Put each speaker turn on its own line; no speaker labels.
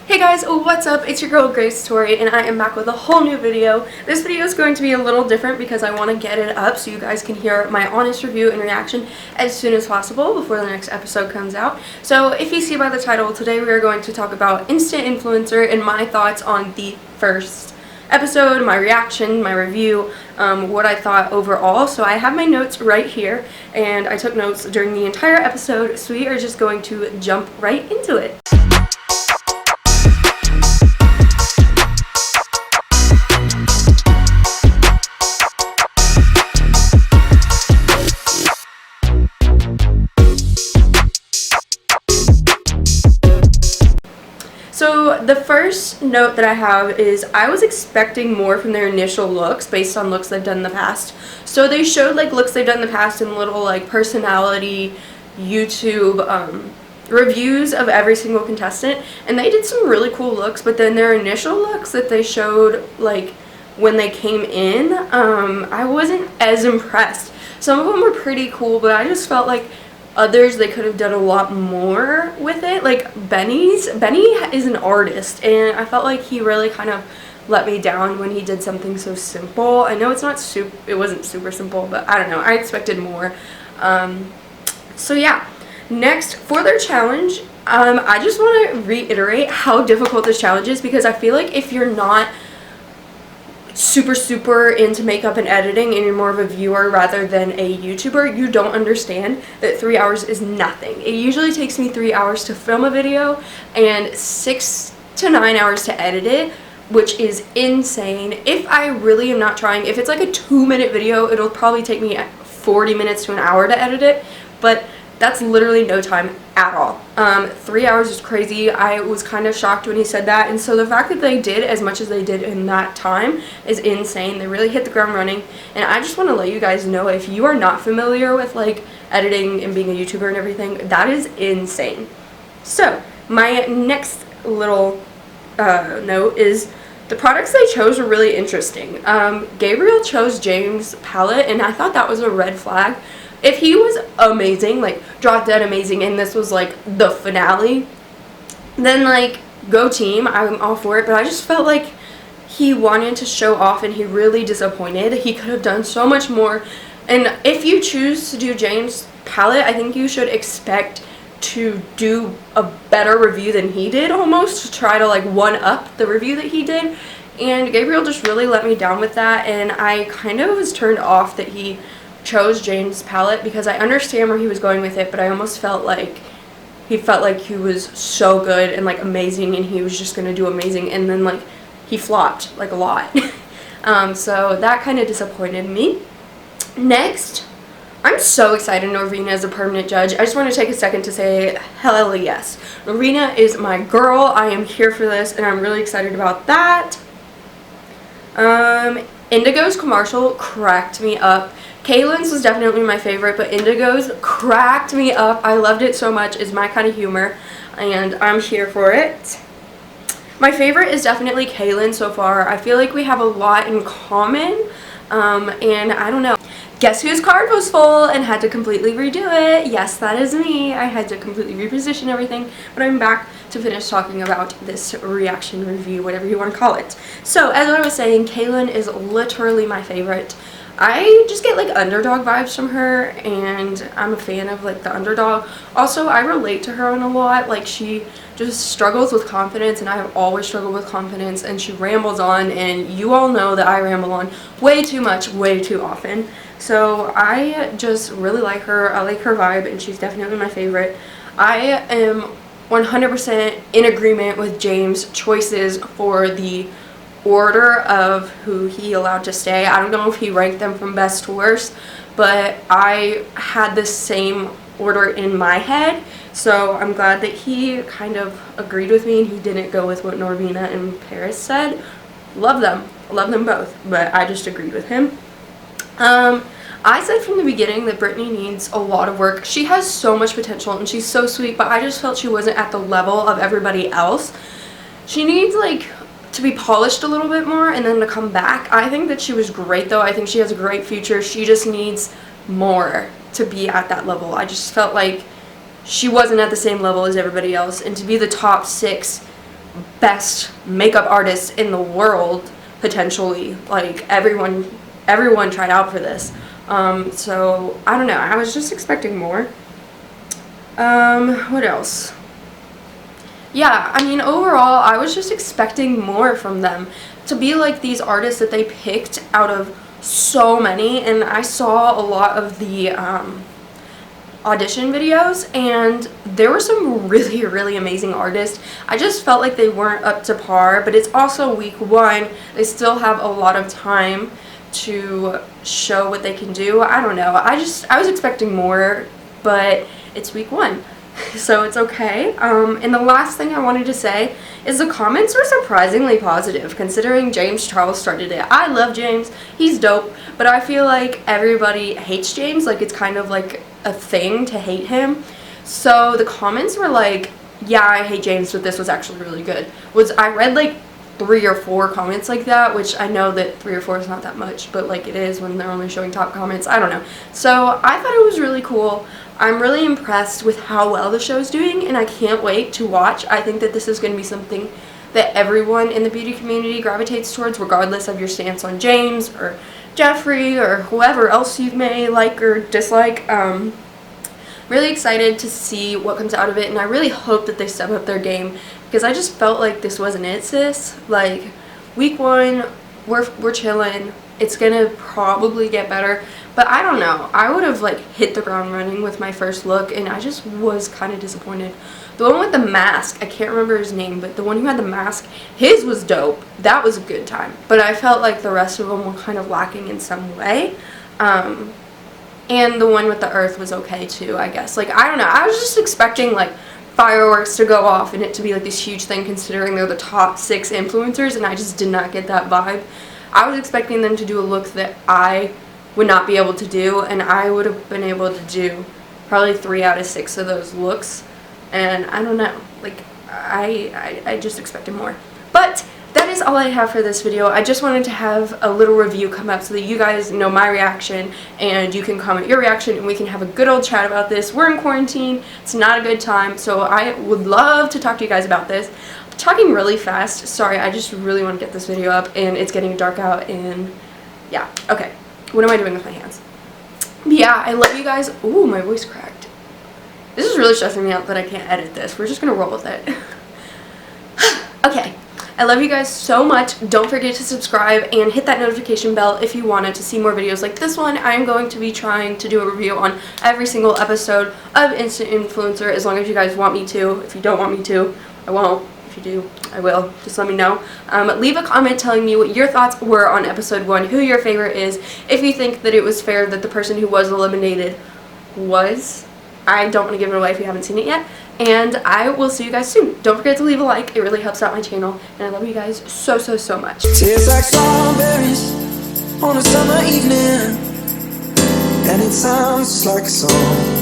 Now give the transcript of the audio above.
Hey guys, what's up? It's your girl Grace Tori and I am back with a whole new video. This video is going to be a little different because I want to get it up so you guys can hear my honest review and reaction as soon as possible before the next episode comes out. So if you see by the title, today we are going to talk about Insta Influencer and my thoughts on the first episode, my reaction, my review, what I thought overall. So I have my notes right here and I took notes during the entire episode, so we are just going to jump right into it. So the first note that I have is I was expecting more from their initial looks based on looks they've done in the past. So they showed like looks they've done in the past and little like personality YouTube reviews of every single contestant, and they did some really cool looks, but then their initial looks that they showed like when they came in, I wasn't as impressed. Some of them were pretty cool, but I just felt like others they could have done a lot more with it. Like Benny is an artist and I felt like he really kind of let me down when he did something so simple. I know it wasn't super simple, but I don't know, I expected more. So yeah, next for their challenge, I just want to reiterate how difficult this challenge is, because I feel like if you're not super into makeup and editing and you're more of a viewer rather than a YouTuber, you don't understand that 3 hours is nothing. It usually takes me 3 hours to film a video and 6 to 9 hours to edit it, which is insane. If I really am not trying, if it's like a 2-minute video, it'll probably take me 40 minutes to an hour to edit it, but that's literally no time at all. 3 hours is crazy. I was kind of shocked when he said that, and so the fact that they did as much as they did in that time is insane. They really hit the ground running, and I just want to let you guys know, if you are not familiar with like editing and being a YouTuber and everything, that is insane. So my next little note is the products they chose were really interesting. Gabriel chose James' palette, and I thought that was a red flag. If he was amazing, like drop dead amazing, and this was like the finale, then like go team, I'm all for it. But I just felt like he wanted to show off and he really disappointed. He could have done so much more. And if you choose to do James' palette, I think you should expect to do a better review than he did, almost to try to like one up the review that he did. And Gabriel just really let me down with that, and I kind of was turned off that he chose James' palette, because I understand where he was going with it, but I almost felt like he was so good and like amazing, and he was just gonna do amazing, and then like he flopped like a lot. So that kind of disappointed me. Next, I'm so excited Norvina is a permanent judge. I just want to take a second to say hell yes, Norvina is my girl. I am here for this and I'm really excited about that. Indigo's commercial cracked me up. Kailin's was definitely my favorite, but Indigo's cracked me up. I loved it so much. It's my kind of humor, and I'm here for it. My favorite is definitely Kailin so far. I feel like we have a lot in common, and I don't know. Guess whose card was full and had to completely redo it? Yes, that is me. I had to completely reposition everything, but I'm back to finish talking about this reaction review, whatever you want to call it. So, as I was saying, Kailin is literally my favorite. I just get like underdog vibes from her, and I'm a fan of like the underdog. Also, I relate to her on a lot. Like, she just struggles with confidence, and I have always struggled with confidence, and she rambles on, and you all know that I ramble on way too much, way too often. So I just really like her. I like her vibe, and she's definitely my favorite. I am 100% in agreement with James' choices for the order of who he allowed to stay. I don't know if he ranked them from best to worst, but I had the same order in my head, so I'm glad that he kind of agreed with me and he didn't go with what Norvina and Paris said. Love them both, but I just agreed with him. I said from the beginning that Brittany needs a lot of work. She has so much potential and she's so sweet, but I just felt she wasn't at the level of everybody else. She needs like to be polished a little bit more and then to come back. I think that she was great though. I think she has a great future. She just needs more to be at that level. I just felt like she wasn't at the same level as everybody else, and to be the top 6 best makeup artists in the world, potentially. Like, everyone tried out for this. So I don't know, I was just expecting more. What else? Yeah, I mean, overall, I was just expecting more from them, to be like these artists that they picked out of so many. And I saw a lot of the audition videos, and there were some really, really amazing artists. I just felt like they weren't up to par, but it's also week 1. They still have a lot of time to show what they can do. I don't know, I was expecting more, but it's week 1. So it's okay. And the last thing I wanted to say is the comments were surprisingly positive, considering James Charles started it. I love James, he's dope, but I feel like everybody hates James. Like, it's kind of like a thing to hate him. So the comments were like, yeah, I hate James, but this was actually really good. I read like 3 or 4 comments like that, which I know that 3 or 4 is not that much, but like it is when they're only showing top comments. I don't know. So I thought it was really cool. I'm really impressed with how well the show's doing, and I can't wait to watch. I think that this is going to be something that everyone in the beauty community gravitates towards, regardless of your stance on James or Jeffrey or whoever else you may like or dislike. Really excited to see what comes out of it, and I really hope that they step up their game, because I just felt like this wasn't it, sis. Like, week 1, we're chilling. It's gonna probably get better, but I don't know. I would have like hit the ground running with my first look, and I just was kind of disappointed. The one with the mask, I can't remember his name, but the one who had the mask, his was dope. That was a good time, but I felt like the rest of them were kind of lacking in some way. And the one with the earth was okay too, I guess. Like, I don't know, I was just expecting like fireworks to go off and it to be like this huge thing, considering they're the top 6 influencers, and I just did not get that vibe. I was expecting them to do a look that I would not be able to do, and I would have been able to do probably 3 out of 6 of those looks, and I don't know, like, I just expected more. But that is all I have for this video. I just wanted to have a little review come up so that you guys know my reaction, and you can comment your reaction, and we can have a good old chat about this. We're in quarantine, it's not a good time, so I would love to talk to you guys about this. I'm talking really fast, sorry, I just really want to get this video up, and it's getting dark out, and yeah, okay. What am I doing with my hands? But yeah, I love you guys. Ooh, my voice cracked. This is really stressing me out that I can't edit this. We're just gonna roll with it. Okay. I love you guys so much. Don't forget to subscribe and hit that notification bell if you wanted to see more videos like this one. I'm going to be trying to do a review on every single episode of Instant Influencer, as long as you guys want me to. If you don't want me to, I won't. If you do, I will. Just let me know. Leave a comment telling me what your thoughts were on episode 1, who your favorite is, if you think that it was fair that the person who was eliminated was. I don't want to give it away if you haven't seen it yet. And I will see you guys soon. Don't forget to leave a like. It really helps out my channel. And I love you guys so, so, so much.
Tastes like strawberries on a summer evening, and it sounds just like a song.